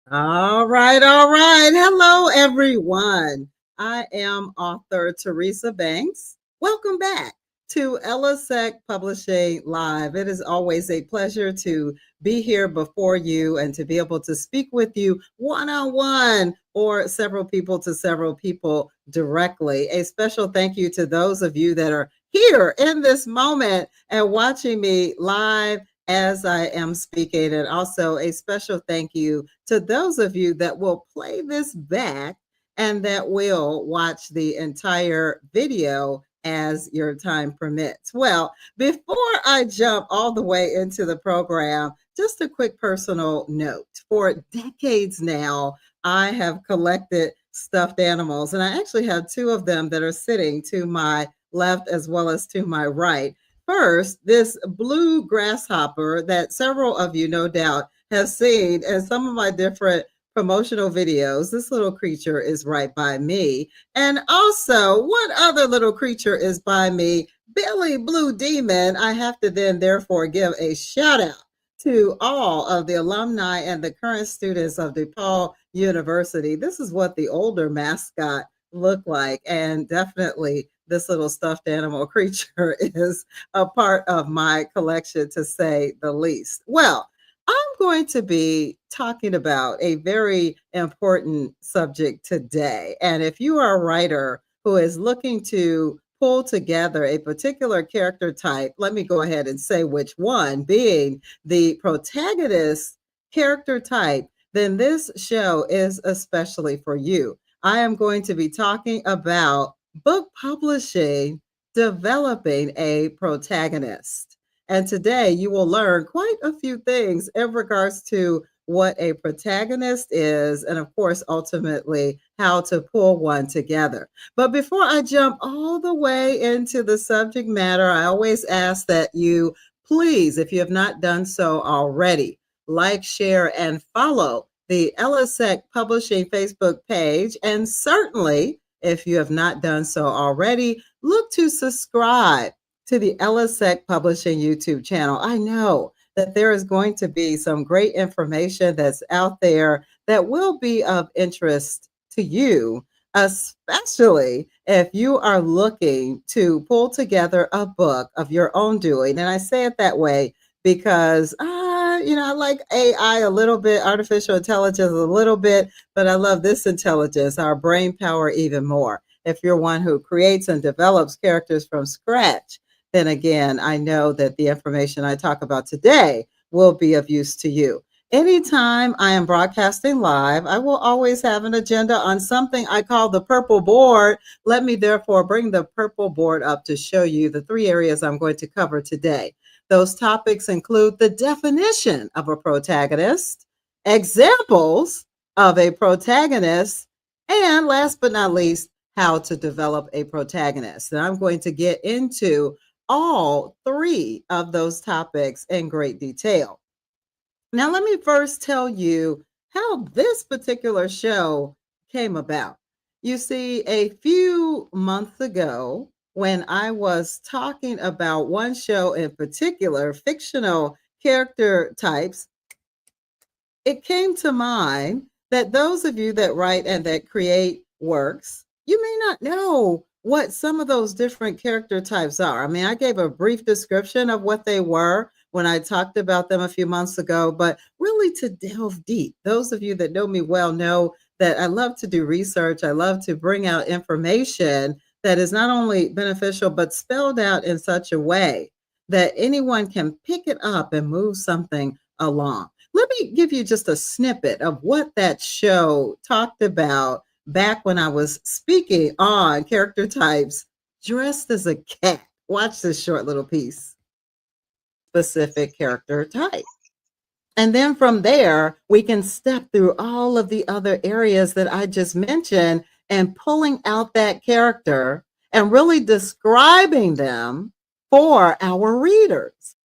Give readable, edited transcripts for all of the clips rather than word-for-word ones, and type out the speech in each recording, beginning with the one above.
All right, all right. Hello, everyone. I am author Teresa Banks. Welcome back to Ellacec Publishing Live. It is always a pleasure to be here before you and to be able to speak with you one on one or several people to several people directly. A special thank you to those of you that are here in this moment and watching me live as I am speaking. And also a special thank you to those of you that will play this back and that will watch the entire video as your time permits. Well, before I jump all the way into the program, just a quick personal note. For decades now, I have collected stuffed animals, and I actually have two of them that are sitting to my left as well as to my right. First, this blue grasshopper that several of you no doubt have seen in some of my different promotional videos. This little creature is right by me. And also, what other little creature is by me? Billy Blue Demon. I have to then therefore give a shout out to all of the alumni and the current students of DePaul University. This is what the older mascot looked like, and definitely this little stuffed animal creature is a part of my collection, to say the least. Well, I'm going to be talking about a very important subject today. And if you are a writer who is looking to pull together a particular character type, let me go ahead and say which one, being the protagonist character type, then this show is especially for you. I am going to be talking about book publishing, developing a protagonist. And today you will learn quite a few things in regards to what a protagonist is, and of course, ultimately, how to pull one together. But before I jump all the way into the subject matter, I always ask that you please, if you have not done so already, like, share, and follow the Ellacec Publishing Facebook page. And certainly, if you have not done so already, look to subscribe to the Ellacec Publishing YouTube channel. I know that there is going to be some great information that's out there that will be of interest to you, especially if you are looking to pull together a book of your own doing. And I say it that way because I like AI a little bit, artificial intelligence a little bit, but I love this intelligence, our brain power, even more. If you're one who creates and develops characters from scratch, then again, I know that the information I talk about today will be of use to you. Anytime I am broadcasting live, I will always have an agenda on something I call the purple board. Let me therefore bring the purple board up to show you the three areas I'm going to cover today. Those topics include the definition of a protagonist, examples of a protagonist, and last but not least, how to develop a protagonist. And I'm going to get into all three of those topics in great detail. Now, let me first tell you how this particular show came about. You see, a few months ago, when I was talking about one show in particular, fictional character types, it came to mind that those of you that write and that create works, you may not know what some of those different character types are. I mean, I gave a brief description of what they were when I talked about them a few months ago, but really to delve deep, those of you that know me well know that I love to do research. I love to bring out information that is not only beneficial, but spelled out in such a way that anyone can pick it up and move something along. Let me give you just a snippet of what that show talked about back when I was speaking on character types dressed as a cat. Watch this short little piece. Specific character type. And then from there, we can step through all of the other areas that I just mentioned and pulling out that character and really describing them for our readers.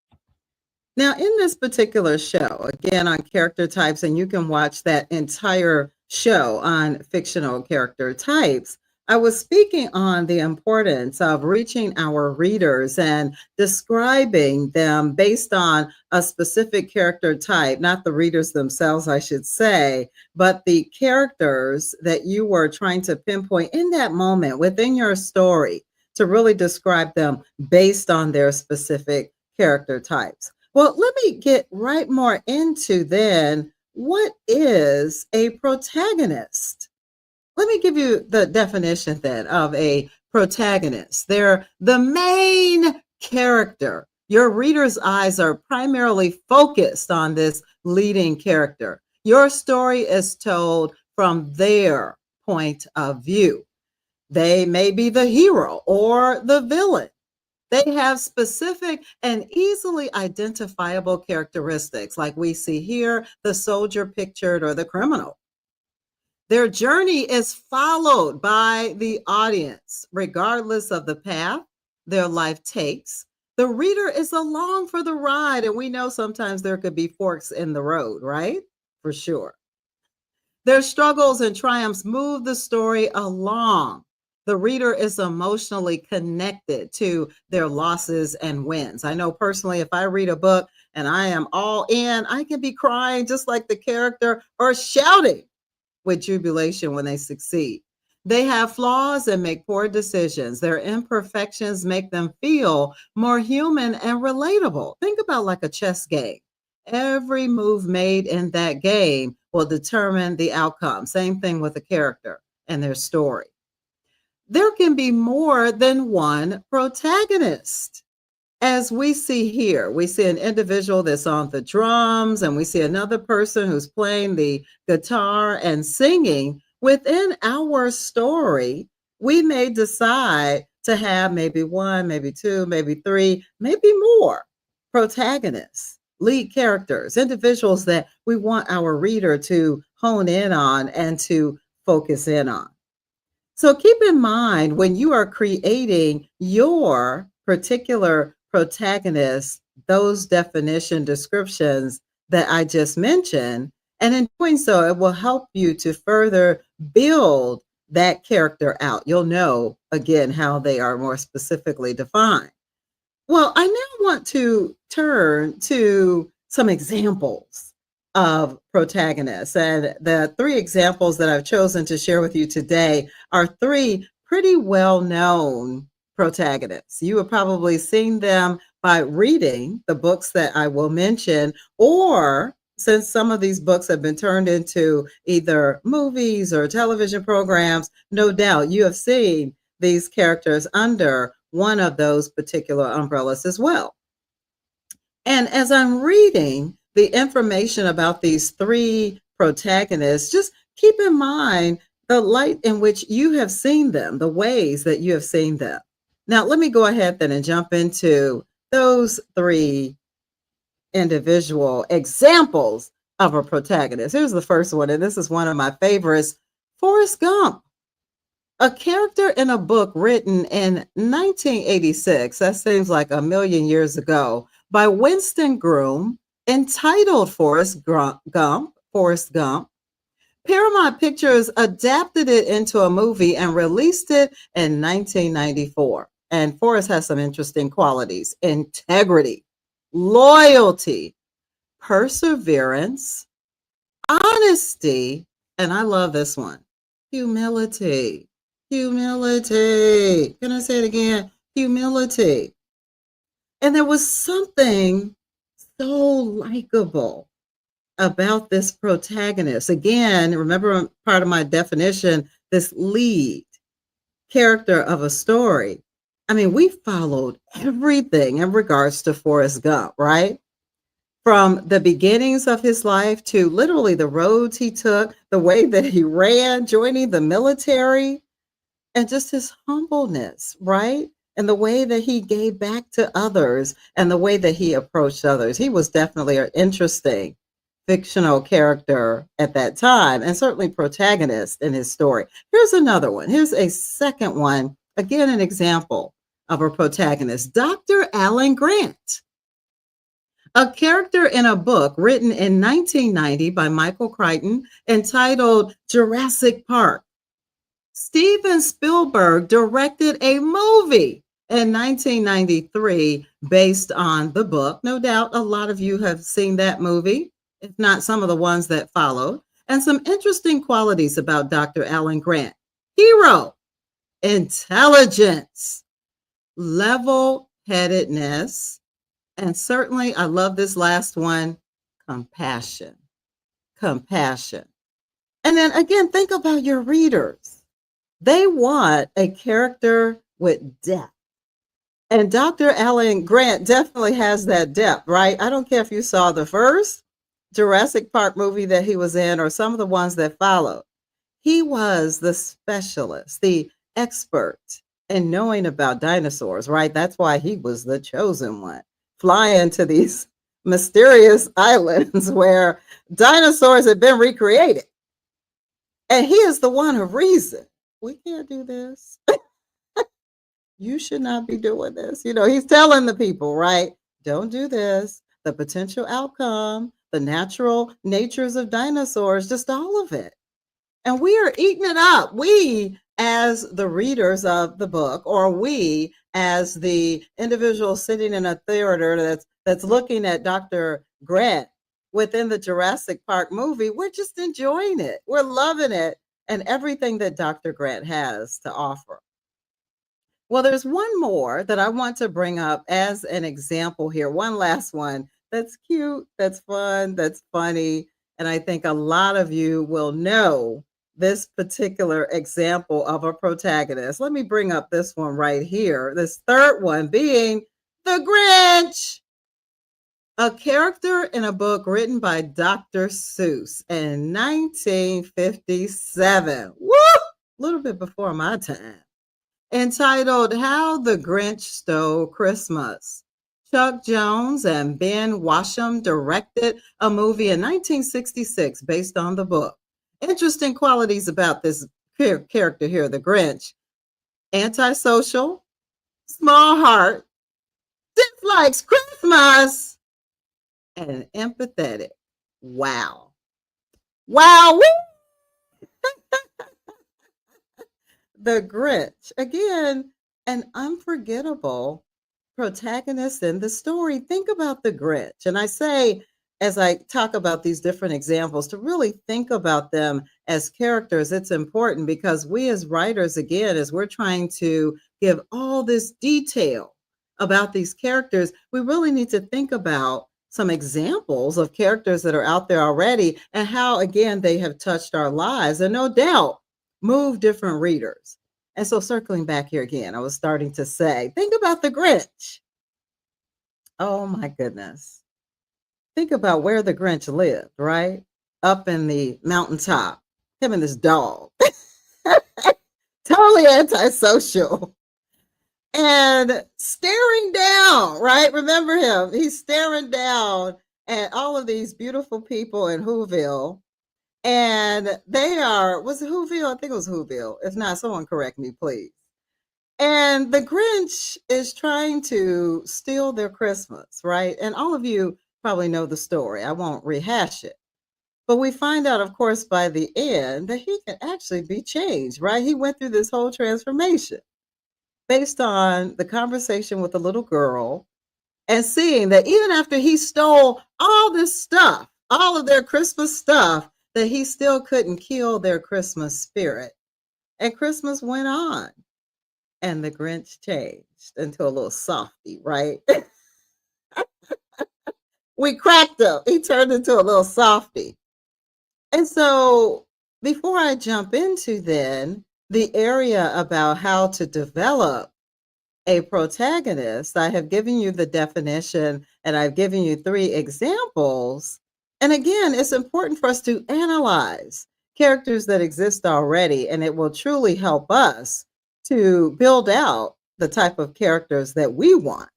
Now, in this particular show, again, on character types, and you can watch that entire show on fictional character types, I was speaking on the importance of reaching our readers and describing them based on a specific character type, not the readers themselves, I should say, but the characters that you were trying to pinpoint in that moment within your story to really describe them based on their specific character types. Well, let me get right more into then what is a protagonist? Let me give you the definition then of a protagonist. They're the main character. Your reader's eyes are primarily focused on this leading character. Your story is told from their point of view. They may be the hero or the villain. They have specific and easily identifiable characteristics, like we see here the soldier pictured or the criminal. Their journey is followed by the audience, regardless of the path their life takes. The reader is along for the ride, and we know sometimes there could be forks in the road, right? For sure. Their struggles and triumphs move the story along. The reader is emotionally connected to their losses and wins. I know personally, if I read a book and I am all in, I can be crying just like the character or shouting with jubilation when they succeed. They have flaws and make poor decisions. Their imperfections make them feel more human and relatable. Think about like a chess game. Every move made in that game will determine the outcome. Same thing with a character and their story. There can be more than one protagonist. As we see here, we see an individual that's on the drums, and we see another person who's playing the guitar and singing. Within our story, we may decide to have maybe one, maybe two, maybe three, maybe more protagonists, lead characters, individuals that we want our reader to hone in on and to focus in on. So keep in mind when you are creating your particular protagonist, those definition descriptions that I just mentioned. And in doing so, it will help you to further build that character out. You'll know again how they are more specifically defined. Well, I now want to turn to some examples of protagonists. And the three examples that I've chosen to share with you today are three pretty well known protagonists. You have probably seen them by reading the books that I will mention, or since some of these books have been turned into either movies or television programs, no doubt you have seen these characters under one of those particular umbrellas as well. And as I'm reading the information about these three protagonists, just keep in mind the light in which you have seen them, the ways that you have seen them. Now, let me go ahead then and jump into those three individual examples of a protagonist. Here's the first one, and this is one of my favorites, Forrest Gump. A character in a book written in 1986, that seems like a million years ago, by Winston Groom, entitled Forrest Gump. Paramount Pictures adapted it into a movie and released it in 1994. And Forrest has some interesting qualities: integrity, loyalty, perseverance, honesty, and I love this one, humility. Humility. Can I say it again? Humility. And there was something so likable about this protagonist. Again, remember part of my definition, this lead character of a story. I mean, we followed everything in regards to Forrest Gump, right? From the beginnings of his life to literally the roads he took, the way that he ran, joining the military, and just his humbleness, right? And the way that he gave back to others and the way that he approached others. He was definitely an interesting fictional character at that time, and certainly protagonist in his story. Here's another one. Here's a second one. Again, an example of a protagonist, Dr. Alan Grant. A character in a book written in 1990 by Michael Crichton entitled Jurassic Park. Steven Spielberg directed a movie in 1993 based on the book. No doubt a lot of you have seen that movie, if not some of the ones that followed. And some interesting qualities about Dr. Alan Grant: hero, intelligence, level headedness, and certainly, I love this last one, compassion. Compassion. And then again, think about your readers. They want a character with depth. And Dr. Alan Grant definitely has that depth, right? I don't care if you saw the first Jurassic Park movie that he was in or some of the ones that followed. He was the specialist, the expert in knowing about dinosaurs, right? That's why he was the chosen one, flying to these mysterious islands where dinosaurs had been recreated. And he is the one of reason. We can't do this. You should not be doing this. He's telling the people, right? Don't do this. The potential outcome, the natural natures of dinosaurs, just all of it. And we are eating it up. We, as the readers of the book, or we, as the individual sitting in a theater that's looking at Dr. Grant within the Jurassic Park movie, we're just enjoying it. We're loving it and everything that Dr. Grant has to offer. Well, there's one more that I want to bring up as an example here. One last one that's cute, that's fun, that's funny. And I think a lot of you will know this particular example of a protagonist. Let me bring up this one right here. This third one being the Grinch, a character in a book written by Dr. Seuss in 1957. Woo! A little bit before my time. Entitled How the Grinch Stole Christmas. Chuck Jones and Ben Washam directed a movie in 1966 based on the book. Interesting qualities about this character here, the Grinch: antisocial, small heart, dislikes Christmas, and empathetic. Wow. Wow. The Grinch. Again, an unforgettable protagonist in the story. Think about the Grinch. And I say, as I talk about these different examples, to really think about them as characters, it's important because we as writers, again, as we're trying to give all this detail about these characters, we really need to think about some examples of characters that are out there already and how, again, they have touched our lives and no doubt move different readers. And so circling back here again, I was starting to say, think about the Grinch. Oh my goodness. Think about where the Grinch lived, right? Up in the mountaintop, him and his dog. Totally antisocial. And staring down, right? Remember him. He's staring down at all of these beautiful people in Whoville. And they are, was it Whoville? I think it was Whoville. If not, someone correct me, please. And the Grinch is trying to steal their Christmas, right? And all of you probably know the story. I won't rehash it. But we find out, of course, by the end that he can actually be changed, right? He went through this whole transformation based on the conversation with the little girl and seeing that even after he stole all this stuff, all of their Christmas stuff, that he still couldn't kill their Christmas spirit. And Christmas went on. And the Grinch changed into a little softy, right? We cracked him. He turned into a little softy. And so before I jump into then the area about how to develop a protagonist, I have given you the definition and I've given you 3 examples. And again, it's important for us to analyze characters that exist already, and it will truly help us to build out the type of characters that we want.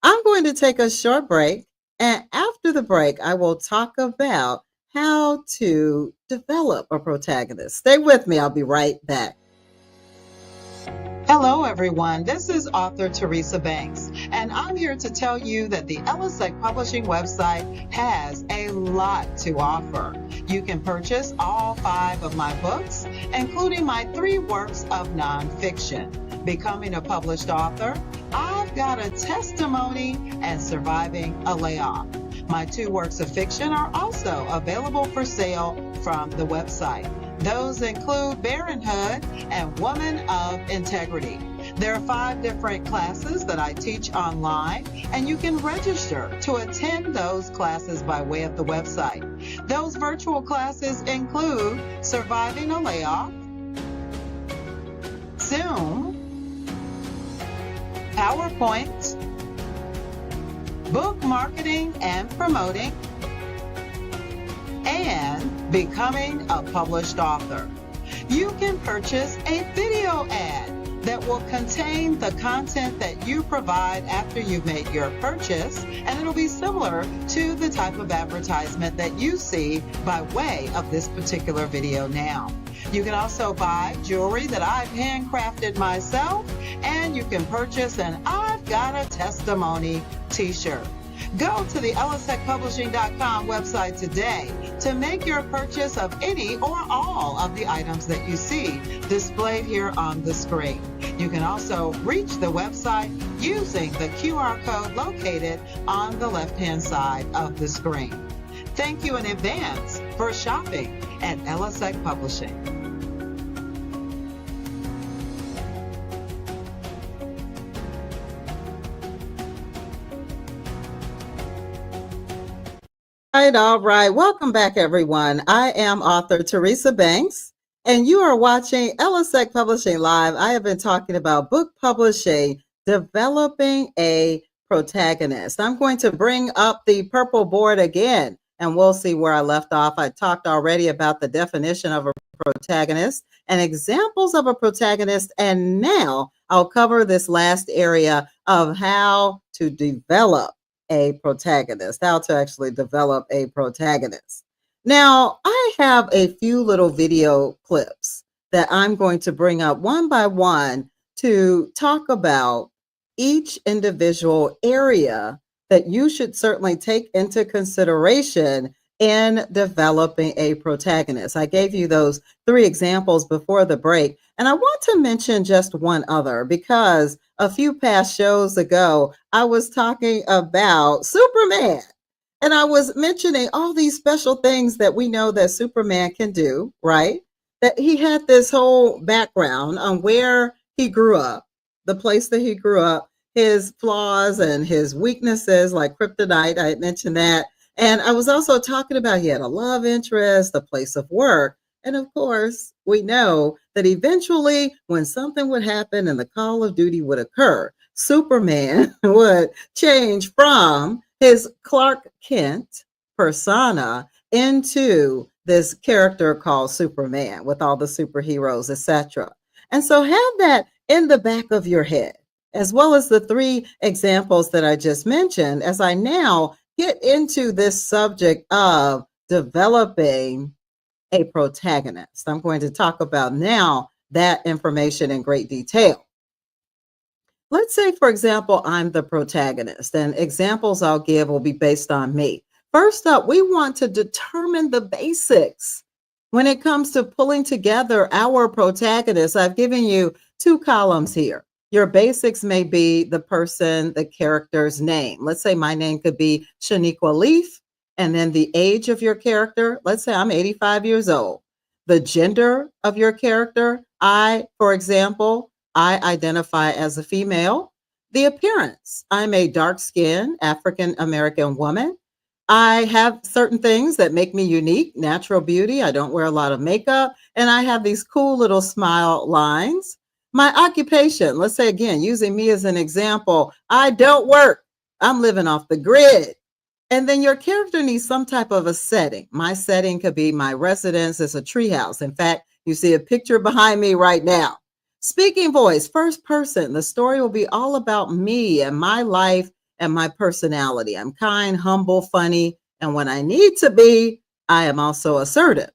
I'm going to take a short break, and after the break, I will talk about how to develop a protagonist. Stay with me. I'll be right back. Hello, everyone. This is author Teresa Banks, and I'm here to tell you that the Ellacec Publishing website has a lot to offer. You can purchase all 5 of my books, including my 3 works of nonfiction: Becoming a Published Author, I've Got a Testimony, and Surviving a Layoff. My 2 works of fiction are also available for sale from the website. Those include Parenthood and Woman of Integrity. There are 5 different classes that I teach online, and you can register to attend those classes by way of the website. Those virtual classes include Surviving a Layoff, Zoom, PowerPoint, book marketing and promoting, and Becoming a Published Author. You can purchase a video ad that will contain the content that you provide after you've made your purchase, and it'll be similar to the type of advertisement that you see by way of this particular video now. You can also buy jewelry that I've handcrafted myself, and you can purchase an I've Got a Testimony t-shirt. Go to the ellacecpublishing.com website today to make your purchase of any or all of the items that you see displayed here on the screen. You can also reach the website using the QR code located on the left-hand side of the screen. Thank you in advance for shopping at Ellacec Publishing. All right. Welcome back, everyone. I am author Teresa Banks, and you are watching Ellacec Publishing Live. I have been talking about book publishing, developing a protagonist. I'm going to bring up the purple board again, and we'll see where I left off. I talked already about the definition of a protagonist and examples of a protagonist, and now I'll cover this last area of how to develop a protagonist, how to actually develop a protagonist. Now, I have a few little video clips that I'm going to bring up one by one to talk about each individual area that you should certainly take into consideration in developing a protagonist. I gave you those 3 examples before the break, and I want to mention just one other because a few past shows ago, I was talking about Superman, and I was mentioning all these special things that we know that Superman can do, right? That he had this whole background on where he grew up, the place that he grew up, his flaws and his weaknesses like kryptonite. I had mentioned that. And I was also talking about he had a love interest, a place of work. And of course, we know that eventually when something would happen and the call of duty would occur, Superman would change from his Clark Kent persona into this character called Superman with all the superheroes, etc. And so have that in the back of your head, as well as the 3 examples that I just mentioned, as I now get into this subject of developing a protagonist. I'm going to talk about now that information in great detail. Let's say, for example, I'm the protagonist, and examples I'll give will be based on me. First up, we want to determine the basics when it comes to pulling together our protagonist. I've given you 2 columns here. Your basics may be the person, the character's name. Let's say my name could be Shaniqua Leaf, and then the age of your character. Let's say I'm 85 years old. The gender of your character. For example, I identify as a female. The appearance. I'm a dark-skinned African-American woman. I have certain things that make me unique, natural beauty. I don't wear a lot of makeup, and I have these cool little smile lines. My occupation, let's say again, using me as an example, I don't work. I'm living off the grid. And then your character needs some type of a setting. My setting could be my residence as a treehouse. In fact, you see a picture behind me right now. Speaking voice, first person. The story will be all about me and my life and my personality. I'm kind, humble, funny, and when I need to be, I am also assertive.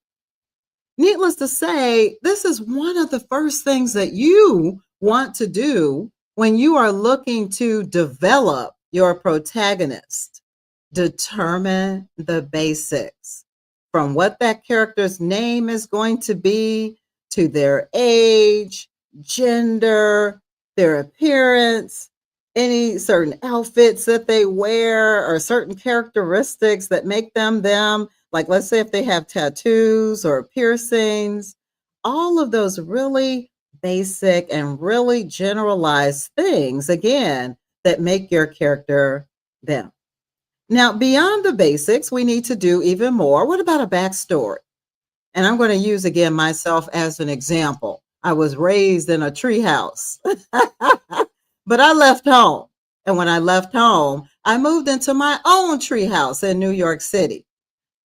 Needless to say, this is one of the first things that you want to do when you are looking to develop your protagonist? Determine the basics from what that character's name is going to be to their age, gender, their appearance, any certain outfits that they wear, or certain characteristics that make them them. Like, let's say if they have tattoos or piercings, all of those really basic and really generalized things, again, that make your character them. Now, beyond the basics, we need to do even more. What about a backstory? And I'm going to use again myself as an example. I was raised in a treehouse, but I left home. And when I left home, I moved into my own treehouse in New York City.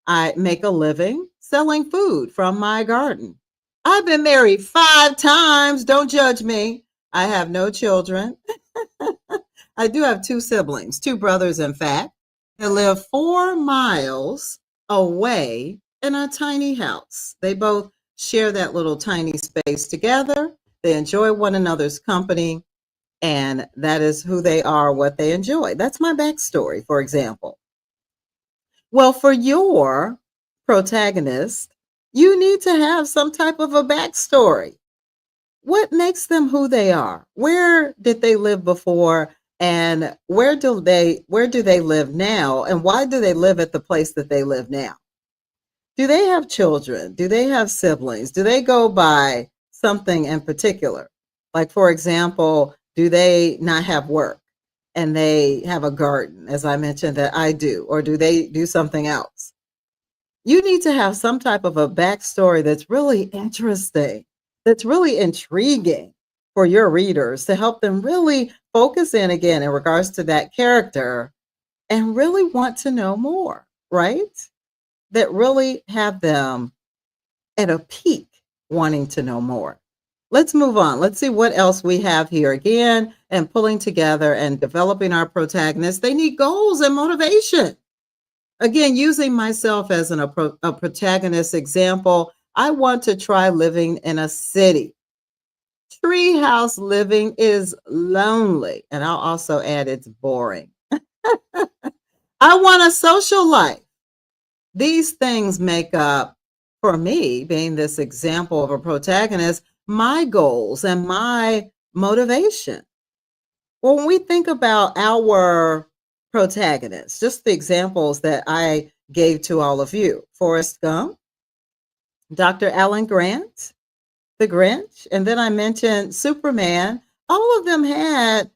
I make a living selling food from my garden. I've been married 5 times. Don't judge me. I have no children. I do have 2 siblings, 2 brothers, in fact. They live 4 miles away in a tiny house. They both share that little tiny space together. They enjoy one another's company, and that is who they are, what they enjoy. That's my backstory, for example. Well, for your protagonist, you need to have some type of a backstory. What makes them who they are? Where did they live before, and where do they live now, and why do they live at the place that they live now? Do they have children? Do they have siblings? Do they go by something in particular? Like, for example, do they not have work and they have a garden, as I mentioned that I do, or do they do something else? You need to have some type of a backstory that's really interesting, that's really intriguing for your readers, to help them really focus in again in regards to that character and really want to know more, right? That really have them at a peak wanting to know more. Let's move on. Let's see what else we have here again, and pulling together and developing our protagonists. They need goals and motivation. Again, using myself as a protagonist example, I want to try living in a city. Treehouse living is lonely, and I'll also add it's boring. I want a social life. These things make up, for me, being this example of a protagonist, my goals and my motivation. Well, when we think about our protagonists, just the examples that I gave to all of you: Forrest Gump, Dr. Alan Grant, The Grinch, and then I mentioned Superman. All of them had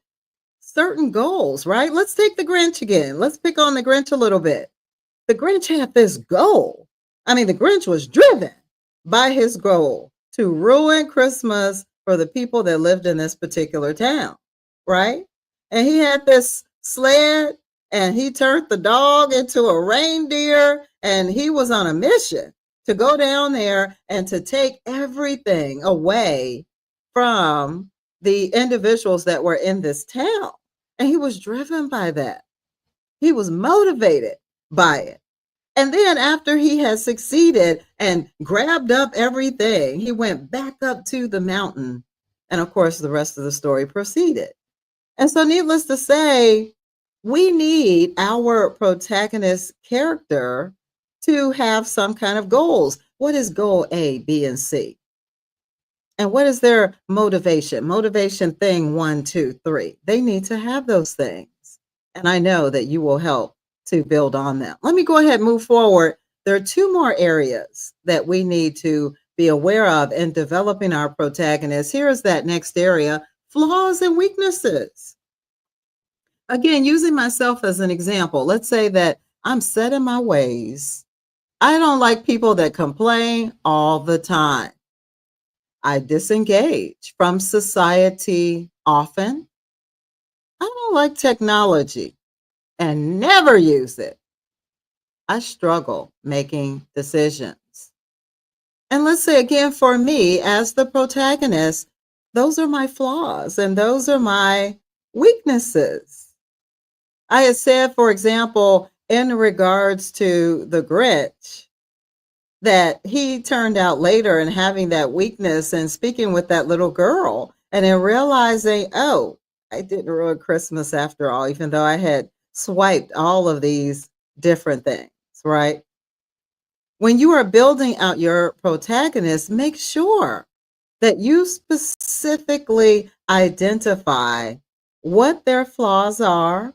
certain goals, right? Let's take The Grinch again. Let's pick on The Grinch a little bit. The Grinch had this goal. I mean, the Grinch was driven by his goal to ruin Christmas for the people that lived in this particular town, right? And he had this sled, and he turned the dog into a reindeer, and he was on a mission to go down there and to take everything away from the individuals that were in this town. And he was driven by that. He was motivated by it. And then after he had succeeded and grabbed up everything, he went back up to the mountain. And of course, the rest of the story proceeded. And so, needless to say, we need our protagonist character to have some kind of goals. What is goal A, B, and C? And what is their motivation? Motivation thing 1, 2, 3. They need to have those things. And I know that you will help to build on them. Let me go ahead and move forward. There are 2 more areas that we need to be aware of in developing our protagonists. Here's that next area: flaws and weaknesses. Again, using myself as an example, let's say that I'm set in my ways. I don't like people that complain all the time. I disengage from society often. I don't like technology and never use it. I struggle making decisions. And let's say again, for me as the protagonist, those are my flaws and those are my weaknesses. I had said, for example, in regards to the Grinch, that he turned out later and having that weakness and speaking with that little girl And then realizing, oh, I didn't ruin Christmas after all, even though I had swiped all of these different things, right? When you are building out your protagonist, make sure that you specifically identify what their flaws are,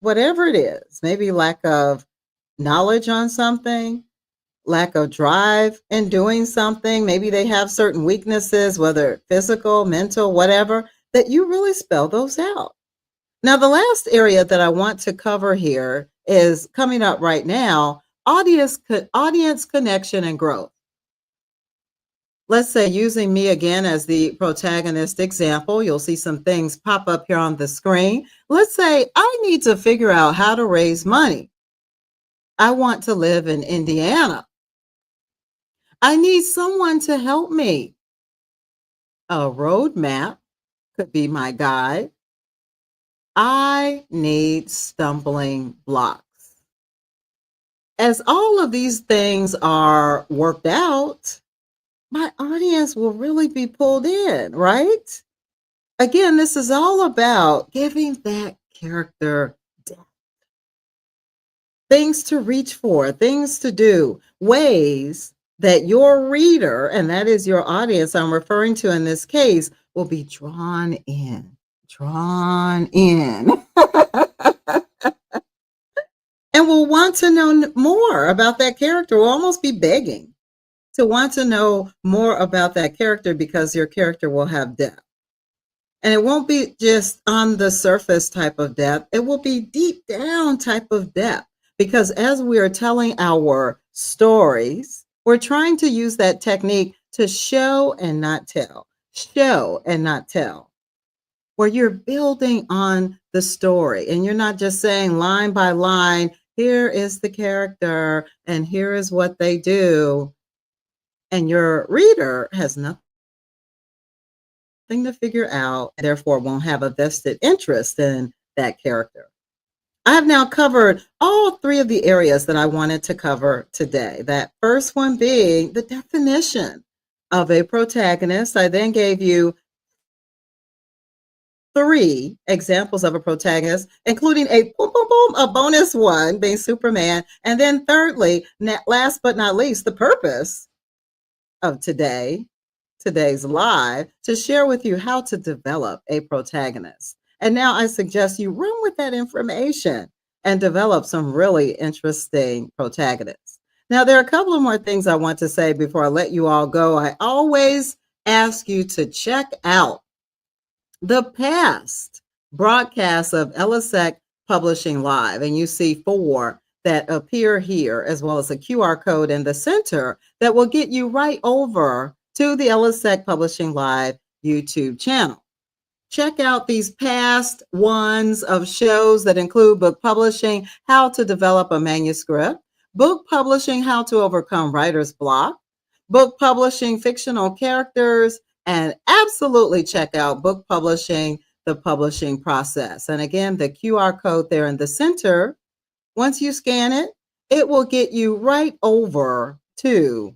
whatever it is, maybe lack of knowledge on something, lack of drive in doing something. Maybe they have certain weaknesses, whether physical, mental, whatever, that you really spell those out. Now, the last area that I want to cover here is coming up right now, audience connection and growth. Let's say using me again as the protagonist example, you'll see some things pop up here on the screen. Let's say I need to figure out how to raise money. I want to live in Indiana. I need someone to help me. A roadmap could be my guide. I need stumbling blocks. As all of these things are worked out, my audience will really be pulled in, right? Again, this is all about giving that character depth, things to reach for, things to do, ways that your reader, and that is your audience I'm referring to in this case, will be drawn in, drawn in, and will want to know more about that character, will almost be begging to want to know more about that character because your character will have depth. And it won't be just on the surface type of depth, it will be deep down type of depth. Because as we are telling our stories, we're trying to use that technique to show and not tell, show and not tell, where you're building on the story and you're not just saying line by line, here is the character and here is what they do. And your reader has nothing to figure out, and therefore won't have a vested interest in that character. I have now covered all three of the areas that I wanted to cover today. That first one being the definition of a protagonist. I then gave you three examples of a protagonist, including a boom, boom, boom, a bonus one being Superman. And then thirdly, last but not least, the purpose of today's live, to share with you how to develop a protagonist. And now I suggest you run with that information and develop some really interesting protagonists. Now, there are a couple of more things I want to say before I let you all go. I always ask you to check out the past broadcasts of Ellacec Publishing Live, and you see four that appear here, as well as a QR code in the center that will get you right over to the Ellacec Publishing Live YouTube channel. Check out these past ones of shows that include book publishing, how to develop a manuscript, book publishing, how to overcome writer's block, book publishing, fictional characters, and absolutely check out book publishing, the publishing process. And again, the QR code there in the center, once you scan it, it will get you right over to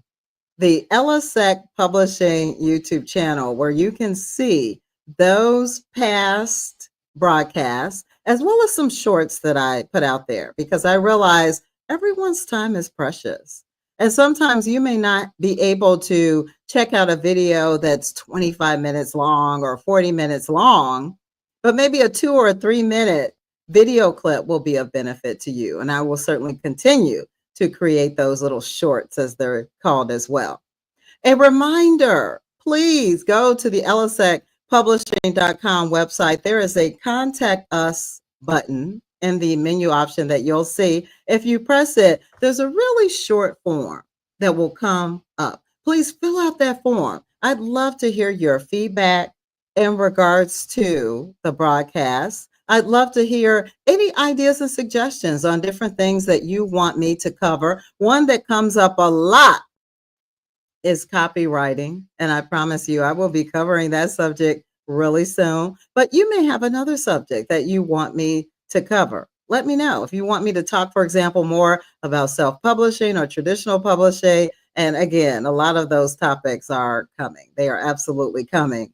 the Ellacec Publishing YouTube channel, where you can see those past broadcasts, as well as some shorts that I put out there, because I realize everyone's time is precious. And sometimes you may not be able to check out a video that's 25 minutes long or 40 minutes long, but maybe a 2 or 3 minute video clip will be of benefit to you. And I will certainly continue to create those little shorts, as they're called, as well. A reminder, please go to the ellacecpublishing.com website. There is a contact us button in the menu option that you'll see. If you press it, there's a really short form that will come up. Please fill out that form. I'd love to hear your feedback in regards to the broadcast. I'd love to hear any ideas and suggestions on different things that you want me to cover. One that comes up a lot is copywriting, and I promise you I will be covering that subject really soon. But you may have another subject that you want me to cover. Let me know if you want me to talk, for example, more about self-publishing or traditional publishing. And again, a lot of those topics are coming. They are absolutely coming.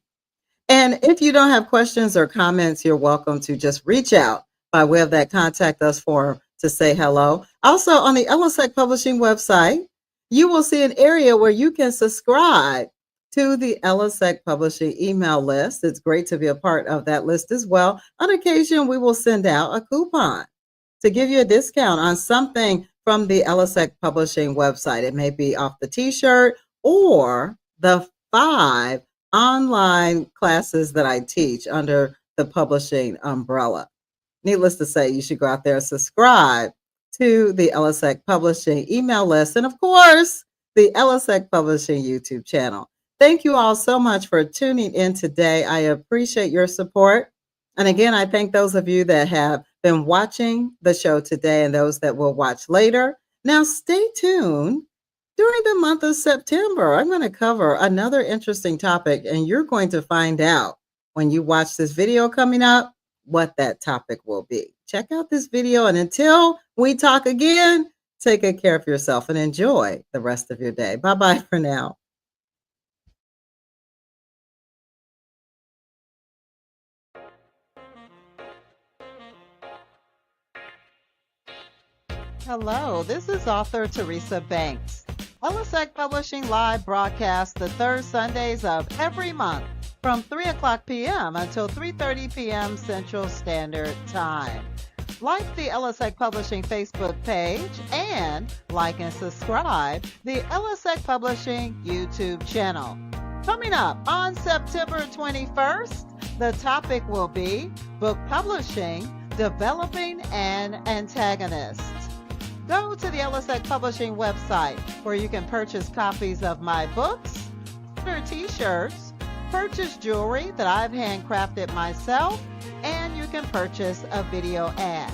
And And if you don't have questions or comments, you're welcome to just reach out by way of that contact us form to say hello. Also, on the Ellacec Publishing website, you will see an area where you can subscribe to the Ellacec Publishing email list. It's great to be a part of that list as well. On occasion, we will send out a coupon to give you a discount on something from the Ellacec Publishing website. It may be off the t-shirt or the 5 online classes that I teach under the publishing umbrella. Needless to say, you should go out there and subscribe to the Ellacec Publishing email list and, of course, the Ellacec Publishing YouTube channel. Thank you all so much for tuning in today. I appreciate your support. And again, I thank those of you that have been watching the show today and those that will watch later. Now, stay tuned. During the month of September, I'm going to cover another interesting topic, and you're going to find out when you watch this video coming up what that topic will be. Check out this video, and until we talk again, take good care of yourself and enjoy the rest of your day. Bye-bye for now. Hello, this is author Teresa Banks. Ellacec Publishing Live broadcasts the third Sundays of every month from 3 o'clock p.m. until 3:30 p.m. Central Standard Time. Like the Ellacec Publishing Facebook page and like and subscribe the Ellacec Publishing YouTube channel. Coming up on September 21st, the topic will be Book Publishing, Developing an Antagonist. Go to the Ellacec Publishing website where you can purchase copies of my books, order t-shirts, purchase jewelry that I've handcrafted myself, and you can purchase a video ad.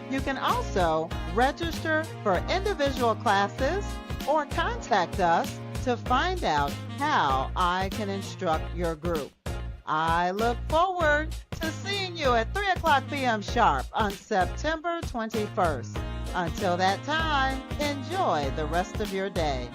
You can also register for individual classes or contact us to find out how I can instruct your group. I look forward to seeing you at 3 o'clock p.m. sharp on September 21st. Until that time, enjoy the rest of your day.